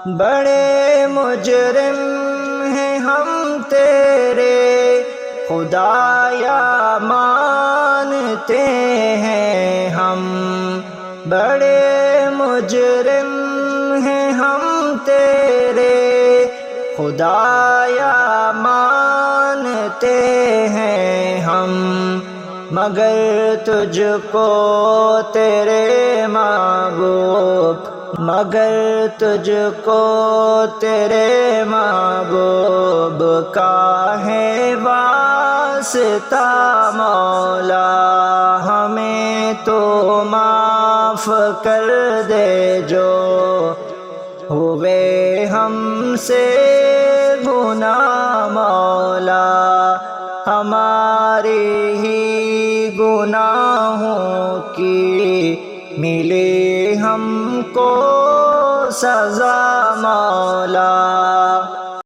بڑے مجرم ہیں ہم تیرے خدایا مانتے ہیں ہم، بڑے مجرم ہیں ہم تیرے خدایا مانتے ہیں ہم، مگر تجھ کو تیرے محبوب، مگر تجھ کو تیرے محبوب کا ہے واسطہ مولا، ہمیں تو معاف کر دے جو ہوئے ہم سے گناہ مولا، ہماری ہی گناہوں کی ملی ہم کو سزا مولا۔